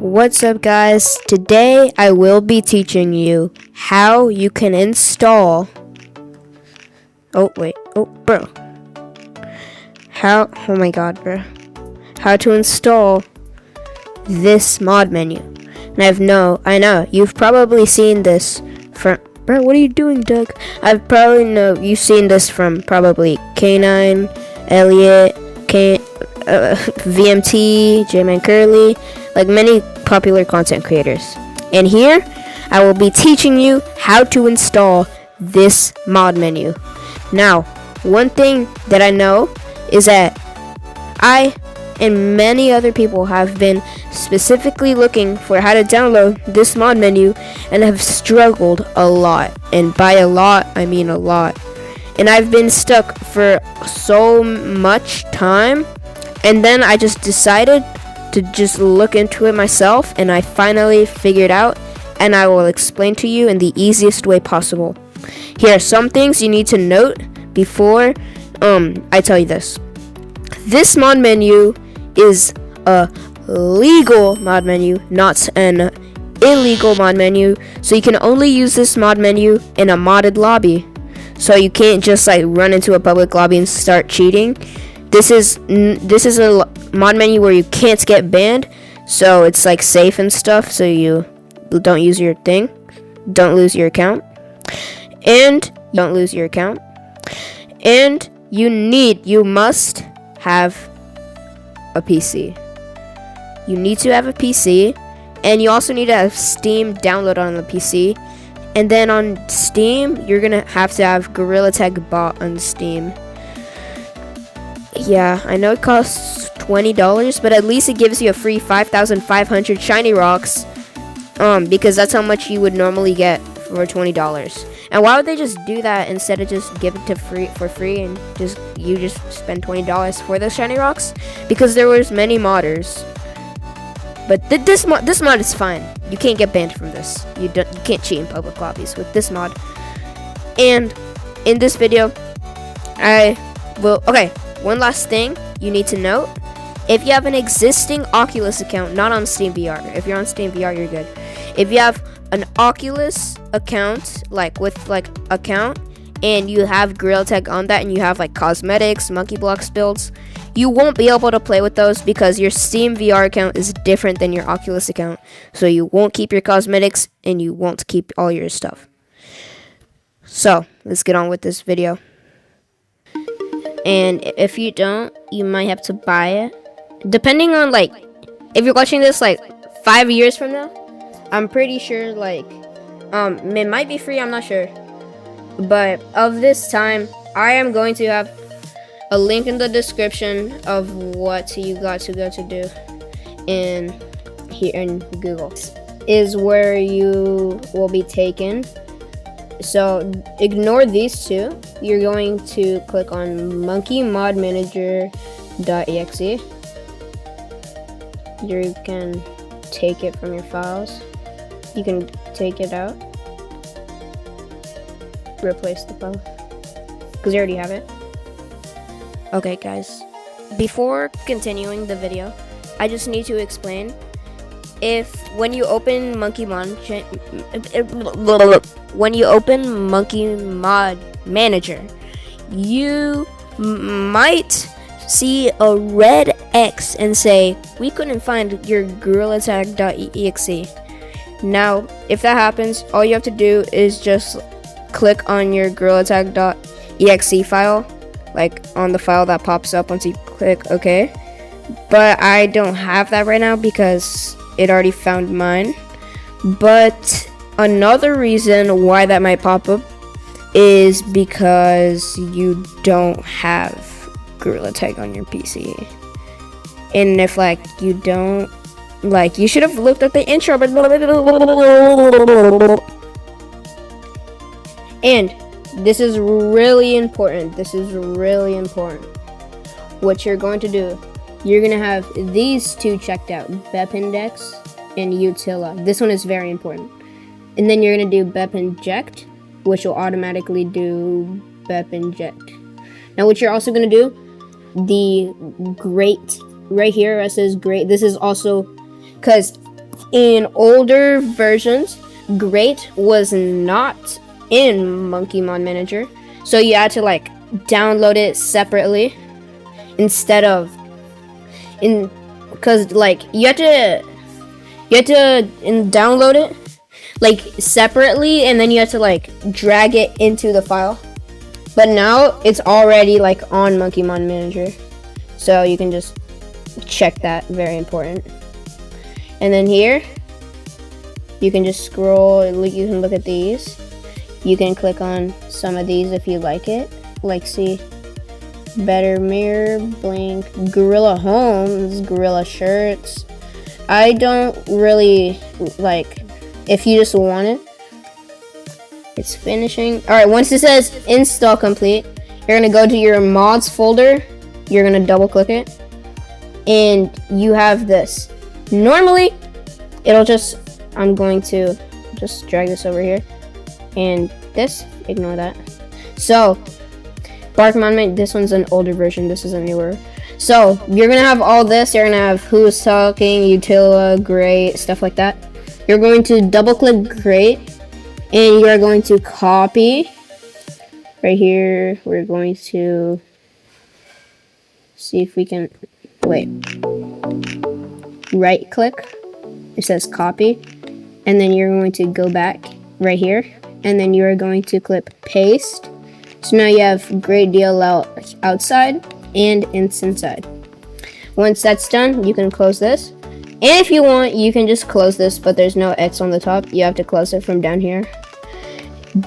What's up, guys? Today I will be teaching you how you can install oh bro, oh my god, bro, how to install this mod menu. And I know you've probably seen this from, bro, what are you doing, Doug? I've probably know you've seen this from probably K9, Elliot, VMT, J-Man Curly, like many popular content creators. And here I will be teaching you how to install this mod menu. Now, one thing that I know is that I and many other people have been specifically looking for how to download this mod menu and have struggled a lot. And by a lot, I mean a lot. And I've been stuck for so much time. And then I just decided to just look into it myself, and I finally figured out, and I will explain to you in the easiest way possible. Here are some things you need to note before I tell you this. This mod menu is a legal mod menu, not an illegal mod menu. So you can only use this mod menu in a modded lobby. So you can't just like run into a public lobby and start cheating. This is a mod menu where you can't get banned, so it's like safe and stuff, so you don't use your thing, don't lose your account, and you must have a PC. You need to have a PC, and you also need to have Steam download on the PC. And then on Steam, you're gonna have to have Gorilla Tag bot on Steam. Yeah, I know it costs $20, but at least it gives you a free 5,500 shiny rocks, because that's how much you would normally get for $20. And why would they just do that instead of just give it for free and you just spend $20 for those shiny rocks? Because there was many modders. But this mod is fine. You can't get banned from this. You can't cheat in public lobbies with this mod. And in this video, one last thing you need to note. If you have an existing Oculus account, not on Steam VR. If you're on Steam VR, you're good. If you have an Oculus account, account, and you have Gorilla Tag on that, and you have like cosmetics, monkey blocks builds, you won't be able to play with those because your Steam VR account is different than your Oculus account. So you won't keep your cosmetics, and you won't keep all your stuff. So let's get on with this video. And if you don't, you might have to buy it. Depending on if you're watching this 5 years from now, I'm pretty sure it might be free, I'm not sure. But of this time, I am going to have a link in the description of what you got to go to do here in Google. Is where you will be taken. So ignore these two. You're going to click on monkeymodmanager.exe. You can take it from your files. You can take it out. Replace the file. Because you already have it. Okay, guys. Before continuing the video, I just need to explain. When you open Monkey Mod Manager, you might see a red X and say, we couldn't find your gorillatag.exe. Now, if that happens, all you have to do is just click on your gorillatag.exe file, on the file that pops up once you click OK. But I don't have that right now because it already found mine. But another reason why that might pop up is because you don't have Gorilla Tag on your PC. And if you don't, you should have looked at the intro, but and this is really important. What you're going to do, you're going to have these two checked out, BEP Index and Utila. This one is very important. And then you're going to do BEP Inject, which will automatically do BEP Inject. Now what you're also going to do, the great right here, it says great. This is also because in older versions, Great was not in Monkey Mod Manager, so you had to like download it separately instead of because like you had to download it like separately, and then you have to like drag it into the file. But now it's already like on Monkey Mod Manager, so you can just check that. Very important. And then here you can just scroll. You can look at these. You can click on some of these if you like it. Like, see, Better Mirror, Blink, Gorilla Homes, Gorilla Shirts. I don't really like. If you just want it, it's finishing. All right, once it says install complete, you're gonna go to your mods folder. You're gonna double click it, and you have this. Normally, it'll just. I'm going to just drag this over here, and this. Ignore that. So, Bark Monument. This one's an older version. This is a newer. So you're gonna have all this. You're gonna have Who's Talking, Utila, Great, stuff like that. You're going to double click Great, and you're going to copy right here. We're going to see if we can right click. It says copy, and then you're going to go back right here, and then you're going to click paste. So now you have Great Deal outside and inside. Once that's done, you can close this. And if you want, you can just close this, but there's no X on the top. You have to close it from down here.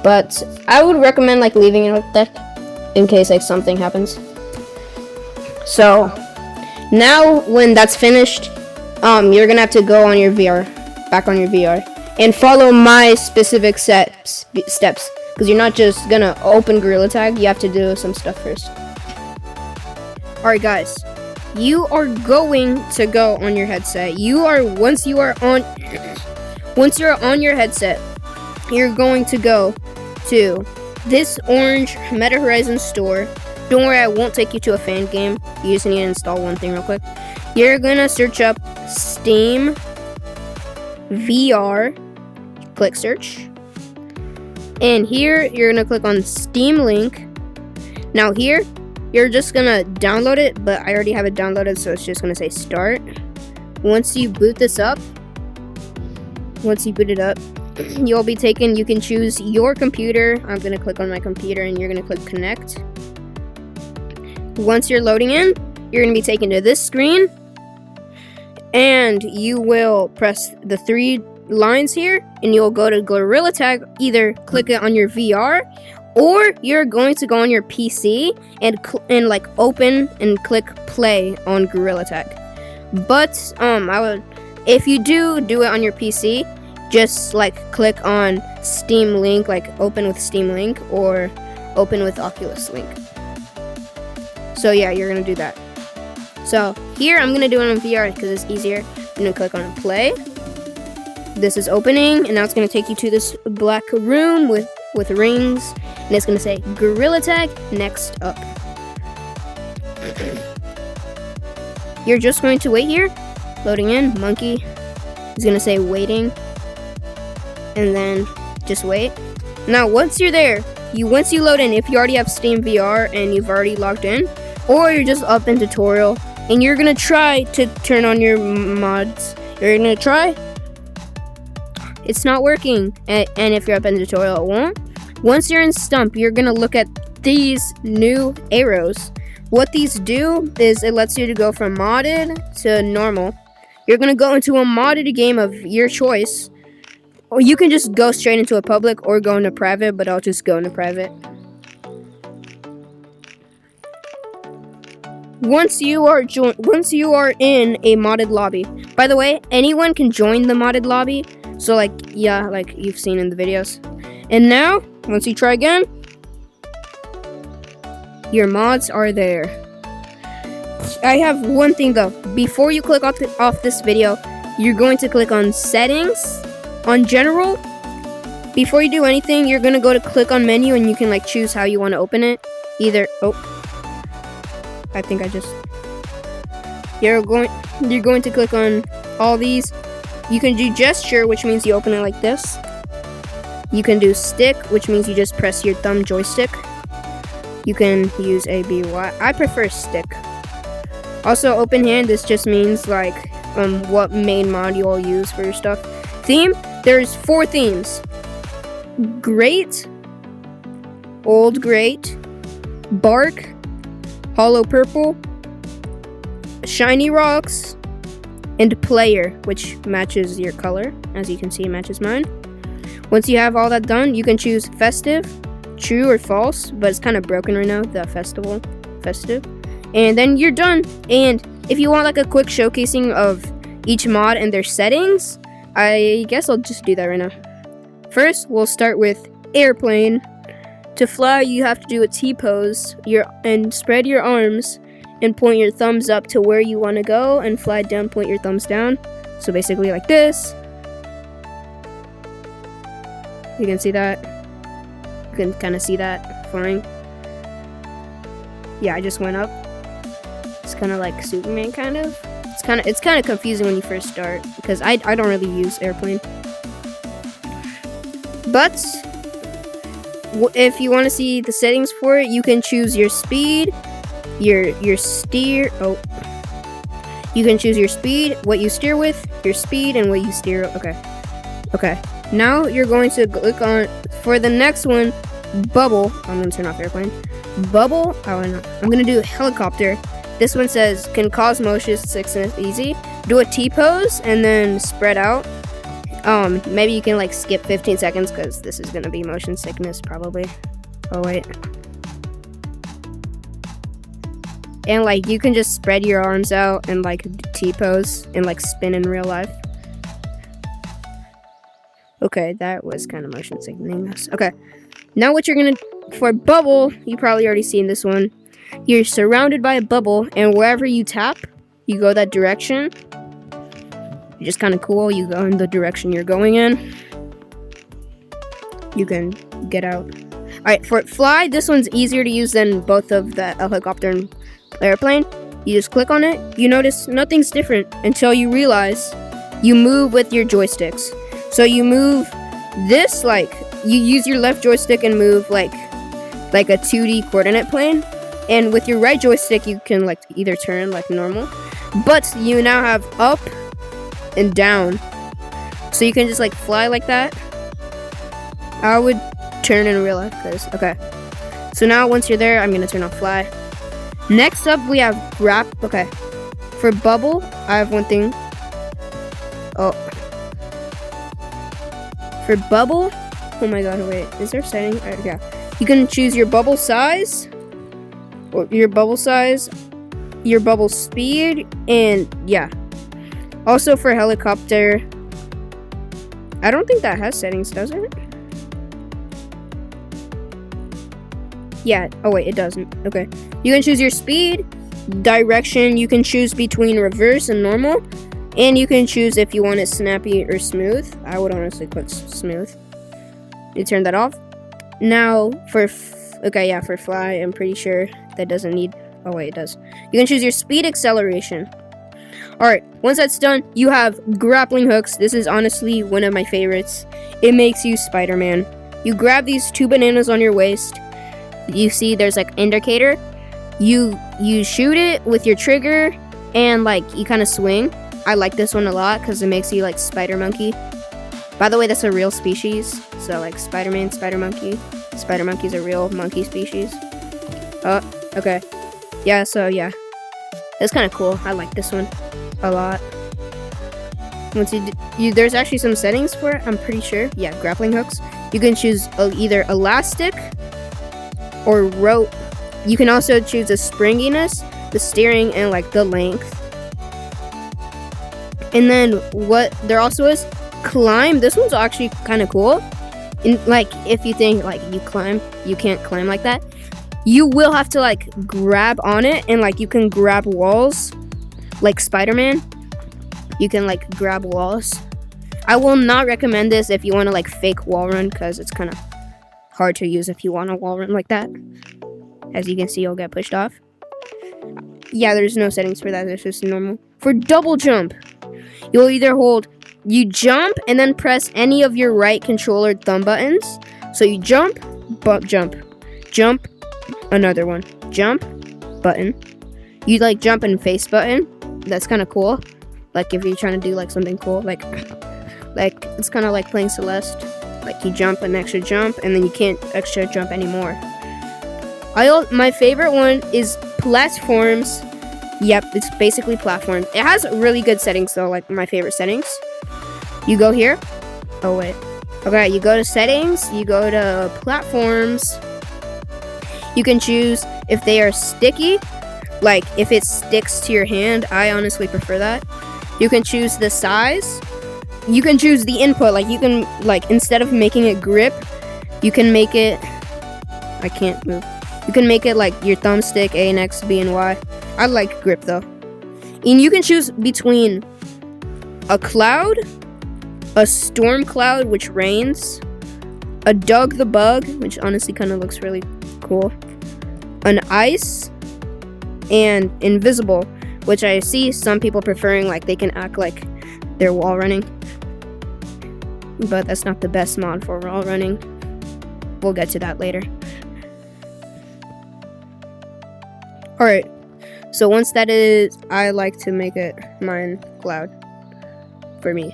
But I would recommend like leaving it like that in case like something happens. So now when that's finished, you're gonna have to go on your VR, back on your VR, and follow my specific steps. Because you're not just gonna open Gorilla Tag, you have to do some stuff first. Alright guys, you are going to go on your headset. Once you're on your headset, you're going to go to this orange Meta Horizon store. Don't worry, I won't take you to a fan game. You just need to install one thing real quick. You're gonna search up Steam VR, click search, and here you're gonna click on Steam Link. Now here you're just gonna download it, but I already have it downloaded, so it's just gonna say start. Once you boot it up, you'll be taken. You can choose your computer. I'm gonna click on my computer, and you're gonna click connect. Once you're loading in, you're gonna be taken to this screen, and you will press the 3 lines here, and you'll go to Gorilla Tag. Either click it on your VR, or you're going to go on your PC and like open and click play on Gorilla Tag. But if you do it on your PC, just like click on Steam Link, like open with Steam Link or open with Oculus Link. So yeah, you're gonna do that. So here I'm gonna do it on VR because it's easier. I'm gonna click on play. This is opening, and now it's gonna take you to this black room with rings, and it's gonna say Gorilla Tag next up. You're just going to wait here, loading in. Monkey is gonna say waiting, and then just wait. Now once you're there, once you load in, if you already have Steam VR and you've already logged in, or you're just up in tutorial and you're gonna try to turn on your mods, you're gonna try, it's not working, and if you're up in tutorial, it won't. Once you're in Stump, you're gonna look at these new arrows. What these do is it lets you to go from modded to normal. You're gonna go into a modded game of your choice, or you can just go straight into a public or go into private, but I'll just go into private. Once you are in a modded lobby. By the way, anyone can join the modded lobby. So like you've seen in the videos. And now, once you try again, your mods are there. I have one thing though. Before you click off this video, you're going to click on settings, on general. Before you do anything, you're gonna go to click on menu, and you can like choose how you want to open it. Either you're going to click on all these. You can do gesture, which means you open it like this. You can do stick, which means you just press your thumb joystick. You can use A, B, Y. I prefer stick. Also, open hand, this just means like what main mod you'll use for your stuff. Theme, there's 4 themes. Great, Old Great, Bark, Hollow Purple, Shiny Rocks, and Player, which matches your color. As you can see, it matches mine. Once you have all that done, you can choose Festive, True or False, but it's kind of broken right now, the Festive. And then you're done. And if you want like a quick showcasing of each mod and their settings, I guess I'll just do that right now. First, we'll start with Airplane. To fly, you have to do a T-pose and spread your arms and point your thumbs up to where you want to go, and fly down, point your thumbs down. So basically like this. You can see that. You can kind of see that flying. Yeah, I just went up. It's kind of like Superman, kind of. It's kind of confusing when you first start, because I don't really use Airplane. But if you want to see the settings for it, you can choose your speed, your steer. Oh, you can choose your speed, what you steer with, your speed, and what you steer. Okay. Now you're going to click on, for the next one, Bubble. I'm going to turn off Airplane. Bubble. Oh, no. I'm going to do Helicopter. This one says can cause motion sickness easy. Do a T-pose and then spread out. Maybe you can like skip 15 seconds because this is gonna be motion sickness probably. Oh wait. And like you can just spread your arms out and like T-pose and like spin in real life. Okay, that was kind of motion sickness. Okay, now what you're gonna, for Bubble, you probably already seen this one. You're surrounded by a bubble, and wherever you tap, you go that direction. Just kind of cool. You go in the direction you're going in. You can get out. Alright, for Fly, this one's easier to use than both of the Helicopter and Airplane. You just click on it. You notice nothing's different until you realize you move with your joysticks. So you move this, like, you use your left joystick and move like a 2D coordinate plane. And with your right joystick, you can like either turn like normal. But you now have up and down, so you can just like fly like that. I would turn in real life, because okay. So now once you're there, I'm gonna turn off Fly. Next up we have Grab. Okay, for Bubble, I have one thing. Oh, for Bubble, oh my god, wait, is there a setting? Yeah, you can choose your bubble size, or your bubble speed, and yeah. Also for Helicopter, I don't think that has settings, does it? Yeah, oh wait, it doesn't. Okay. You can choose your speed, direction, you can choose between reverse and normal, and you can choose if you want it snappy or smooth. I would honestly click smooth. You turn that off. Now for for Fly, I'm pretty sure that doesn't need, oh wait, it does. You can choose your speed, acceleration. Alright, once that's done, you have grappling hooks. This is honestly one of my favorites. It makes you Spider-Man. You grab these 2 bananas on your waist. You see there's like indicator. You shoot it with your trigger, and like you kind of swing. I like this one a lot because it makes you like Spider Monkey. By the way, that's a real species. So like Spider-Man, Spider Monkey. Spider Monkey's a real monkey species. Oh, okay. Yeah, so yeah. It's kind of cool. I like this one a lot. Once there's actually some settings for it, I'm pretty sure. Yeah, grappling hooks. You can choose either elastic or rope. You can also choose the springiness, the steering, and like the length. And then what there also is, climb. This one's actually kind of cool. And like if you think like you can't climb like that, you will have to like grab on it, and like you can grab walls like Spider-Man. You can like grab walls. I will not recommend this if you want to like fake wall run, because it's kind of hard to use if you want a wall run like that. As you can see, you'll get pushed off. Yeah, there's no settings for that. It's just normal. For double jump, you'll either hold you jump and then press any of your right controller thumb buttons. So you jump, jump, jump, another one, jump, button. You like jump and face button. That's kind of cool. Like if you're trying to do like something cool, like it's kind of like playing Celeste. Like you jump an extra jump and then you can't extra jump anymore. My favorite one is platforms. Yep, it's basically platform. It has really good settings though, like my favorite settings. You go here. Oh wait. Okay, you go to settings, you go to platforms. You can choose if they are sticky, like if it sticks to your hand. I honestly prefer that. You can choose the size. You can choose the input, like you can, like instead of making it grip, you can make it, I can't move. You can make it like your thumbstick, A and X, B and Y. I like grip though. And you can choose between a cloud, a storm cloud, which rains, a Doug the Bug, which honestly kind of looks really cool, an ice, and invisible, which I see some people preferring, like they can act like they're wall running. But that's not the best mod for wall running. We'll get to that later. Alright, so once that is, I like to make it mine cloud for me.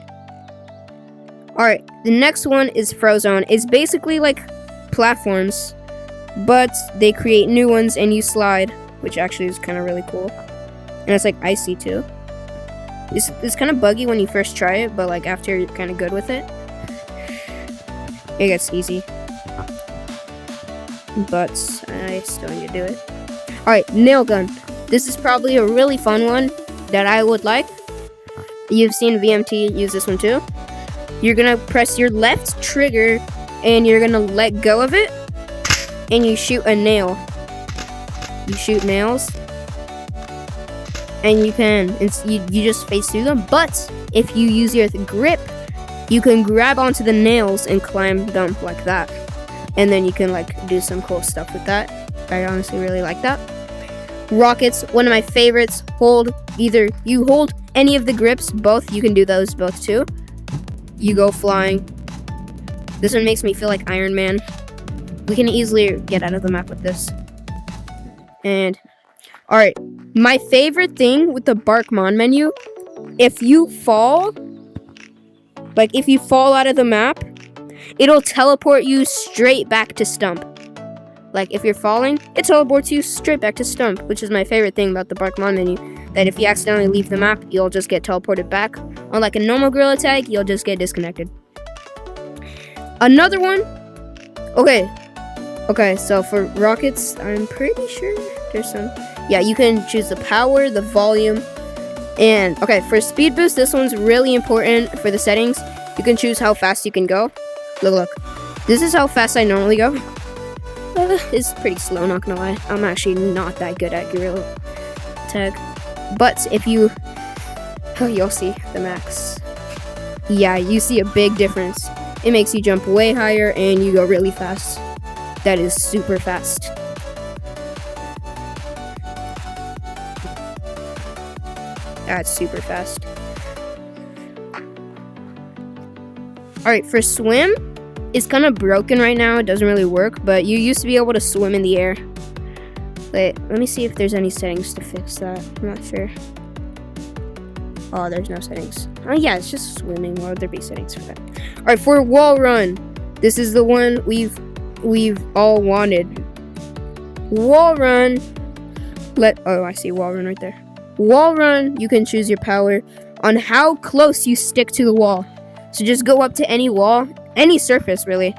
Alright, the next one is Frozone. It's basically like platforms, but they create new ones and you slide, which actually is kind of really cool. And it's like icy too. It's kind of buggy when you first try it, but like after you're kind of good with it, it gets easy. But I still need to do it. Alright, nail gun. This is probably a really fun one that I would like. You've seen VMT use this one too. You're gonna press your left trigger and you're gonna let go of it and you shoot a nail. You shoot nails and you just face through them. But if you use your grip, you can grab onto the nails and climb them like that. And then you can like do some cool stuff with that. I honestly really like that. Rockets, one of my favorites. You hold any of the grips, both. You can do those both too. You go flying. This one makes me feel like Iron Man. We can easily get out of the map with this. And alright, my favorite thing with the Bark Mon menu, if you fall out of the map, it'll teleport you straight back to Stump. Like if you're falling, it teleports you straight back to Stump, which is my favorite thing about the Bark Mon menu. That if you accidentally leave the map, you'll just get teleported back. Unlike a normal gorilla tag, you'll just get disconnected. Another one. Okay, so for rockets, I'm pretty sure there's some. Yeah, you can choose the power, the volume, and okay, for speed boost, this one's really important for the settings. You can choose how fast you can go. Look. This is how fast I normally go. It's pretty slow, not gonna lie. I'm actually not that good at gorilla tag. But if you'll see the max. Yeah, you see a big difference. It makes you jump way higher and you go really fast. That is super fast. That's super fast. Alright, for swim, it's kind of broken right now. It doesn't really work, but you used to be able to swim in the air. Wait, let me see if there's any settings to fix that. I'm not sure. Oh, there's no settings. Oh yeah, it's just swimming. Why would there be settings for that? Alright, for wall run. This is the one we've all wanted. Wall run. Oh, I see wall run right there. Wall run, you can choose your power on how close you stick to the wall. So just go up to any wall, any surface really.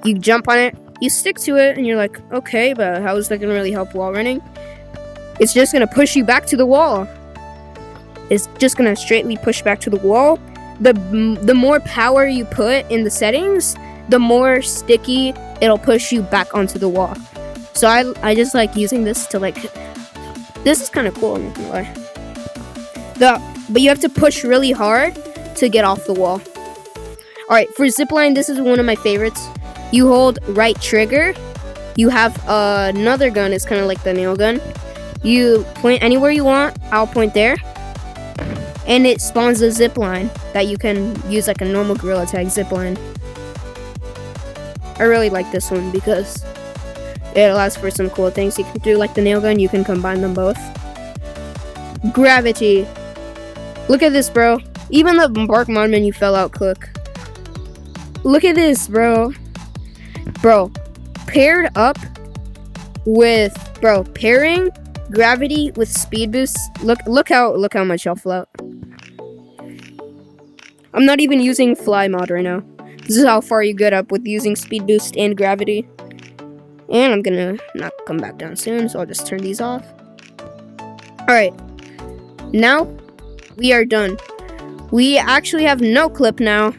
You jump on it, you stick to it, and you're like, okay, but how is that gonna really help wall running? It's just gonna push you back to the wall. It's just gonna straightly push back to the wall. The more power you put in the settings, the more sticky it'll push you back onto the wall. So I just like using this to like, this is kind of cool, I'm not gonna lie. But you have to push really hard to get off the wall. Alright, for zipline, this is one of my favorites. You hold right trigger. You have another gun, it's kind of like the nail gun. You point anywhere you want, I'll point there. and it spawns a zip line that you can use like a normal gorilla tag zip line. I really like this one because it allows for some cool things you can do, like the nail gun. You can combine them both. Gravity. Look at this, bro. Even the bark mod menu fell out quick. Look at this, bro. Bro, paired up with, bro, pairing gravity with speed boost. Look how much I'll float. I'm not even using fly mod right now. This is how far you get up with using speed boost and gravity. And I'm gonna not come back down soon, so I'll just turn these off. Alright. Now, we are done. We actually have no clip now.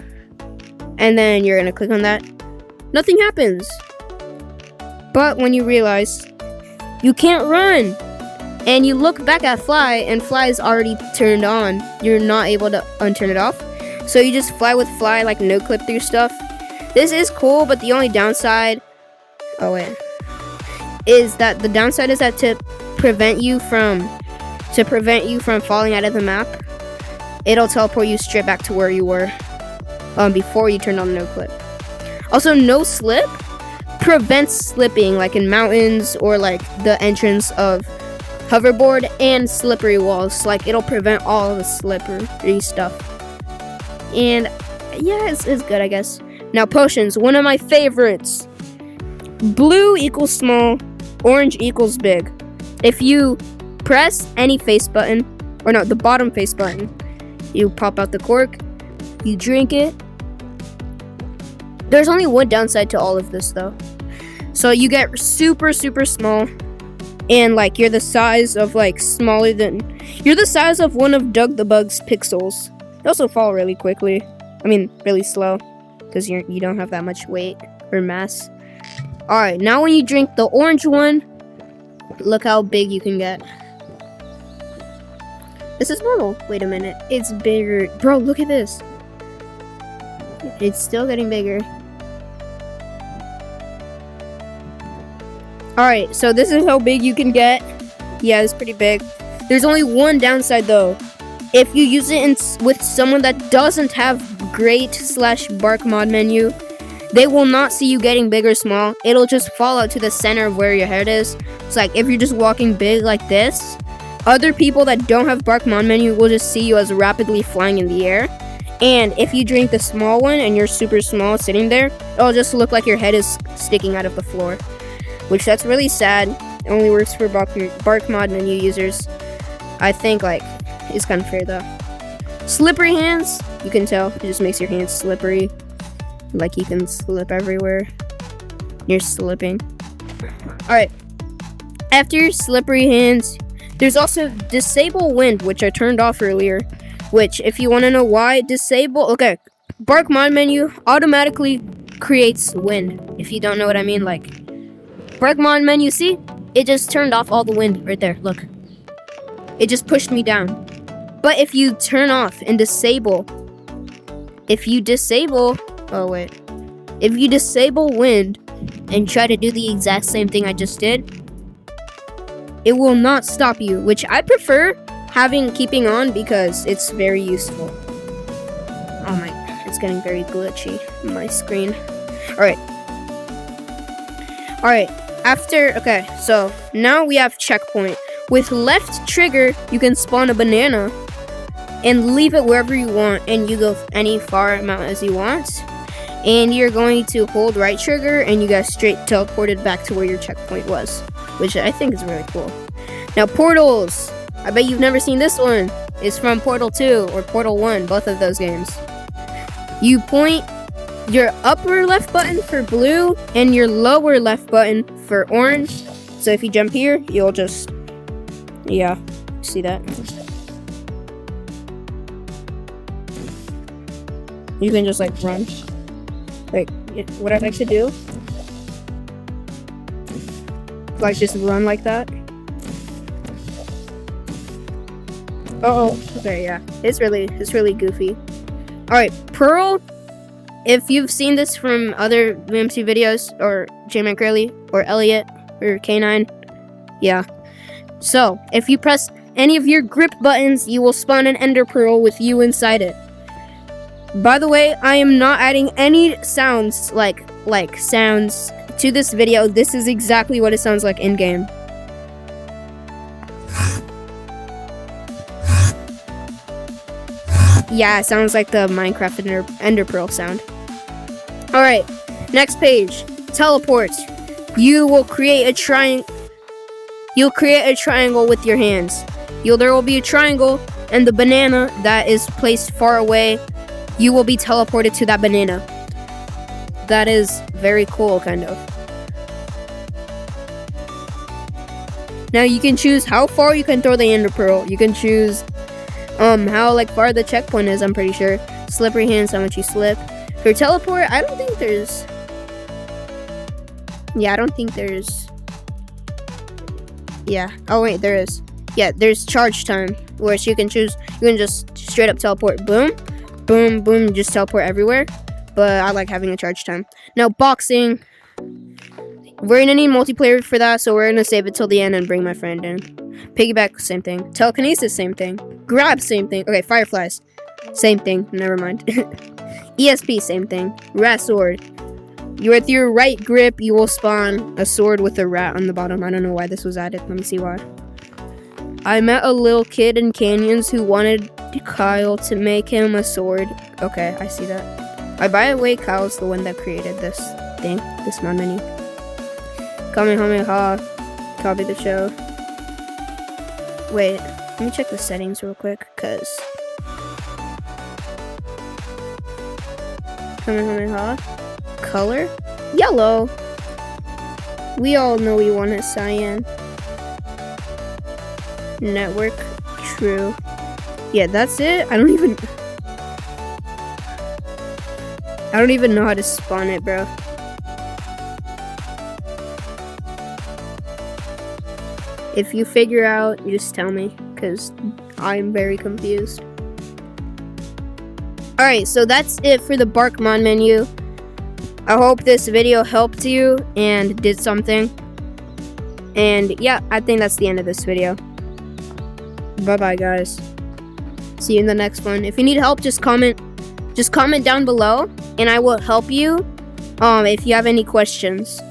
And then you're gonna click on that. Nothing happens. But when you realize you can't run, and you look back at fly, and fly is already turned on, you're not able to unturn it off. So you just fly with fly, like no clip through stuff. This is cool, but the only downside, is that the downside is that to prevent you from falling out of the map, it'll teleport you straight back to where you were before you turned on no clip. Also, no slip prevents slipping, like in mountains or like the entrance of hoverboard and slippery walls. Like, it'll prevent all of the slippery stuff. And yeah, it's good, I guess. Now, potions, one of my favorites. Blue equals small, orange equals big. If you press any face button, or no, the bottom face button, you pop out the cork, you drink it. There's only one downside to all of this, though. So you get super, super small, and like you're the size of you're the size of one of Doug the Bug's pixels. They also fall really quickly. I mean, really slow, because you don't have that much weight or mass. Alright, now when you drink the orange one, look how big you can get. This is normal. Wait a minute. It's bigger. Bro, look at this. It's still getting bigger. Alright, so this is how big you can get. Yeah, it's pretty big. There's only one downside, though. If you use it with someone that doesn't have great/bark mod menu, they will not see you getting big or small. It'll just fall out to the center of where your head is. It's like if you're just walking big like this, other people that don't have bark mod menu will just see you as rapidly flying in the air. And if you drink the small one and you're super small sitting there, it'll just look like your head is sticking out of the floor. Which, that's really sad. It only works for bark mod menu users. I think, like, it's kind of fair, though. Slippery hands, you can tell. It just makes your hands slippery. Like, you can slip everywhere. You're slipping. Alright. After your slippery hands, there's also disable wind, which I turned off earlier. Which, if you want to know why, okay, bark mod menu automatically creates wind. If you don't know what I mean, like, bark mod menu, see? It just turned off all the wind right there, look. It just pushed me down. But if you turn off and disable, if you disable wind and try to do the exact same thing I just did, it will not stop you, which I prefer keeping on because it's very useful. Oh my, it's getting very glitchy on my screen. Alright, okay, so now we have checkpoint. With left trigger, you can spawn a banana and leave it wherever you want, and you go any far amount as you want. And you're going to hold right trigger, and you get straight teleported back to where your checkpoint was, which I think is really cool. Now, portals. I bet you've never seen this one. It's from Portal 2 or Portal 1, both of those games. You point your upper left button for blue and your lower left button for orange. So if you jump here, you'll just, yeah, see that? You can just like run. Like, what I like to do, like just run like that. Okay, yeah. It's really goofy. Alright, Pearl. If you've seen this from other VMC videos, or J-Man Curly, or Elliot, or K9, yeah. So, if you press any of your grip buttons, you will spawn an ender pearl with you inside it. By the way, I am not adding any sounds like sounds to this video. This is exactly what it sounds like in game. Yeah, it sounds like the Minecraft ender pearl sound. Alright, next page. Teleport. You will create a triangle. You'll create a triangle with your hands. There will be a triangle, and the banana that is placed far away, you will be teleported to that banana. That is very cool, kind of. Now you can choose how far you can throw the ender pearl. You can choose how far the checkpoint is, I'm pretty sure. Slippery hands, how much you slip. For teleport, I don't think there's... Yeah, I don't think there's... Yeah. Oh wait, there is. Yeah, there's charge time, where you can choose. You can just straight up teleport. Boom, boom, boom. Just teleport everywhere. But I like having a charge time. Now boxing. We're gonna need multiplayer for that, so we're gonna save it till the end and bring my friend in. Piggyback, same thing. Telekinesis, same thing. Grab, same thing. Okay, fireflies, same thing. Never mind. ESP, same thing. Rat sword. With your right grip, you will spawn a sword with a rat on the bottom. I don't know why this was added. Let me see why. I met a little kid in Canyons who wanted Kyle to make him a sword. Okay, I see that. By the way, Kyle's the one that created this thing, this mod menu. Kamehameha. Copy the show. Wait, let me check the settings real quick, cause Kamehameha. Color? Yellow. We all know we want a cyan. Network. True. Yeah, that's it. I don't even know how to spawn it, bro. If you figure out, you just tell me, because I'm very confused. Alright, so that's it for the Bark mod menu. I hope this video helped you and did something. And yeah, I think that's the end of this video. Bye-bye, guys. See you in the next one. If you need help, just comment down below, and I will help you if you have any questions.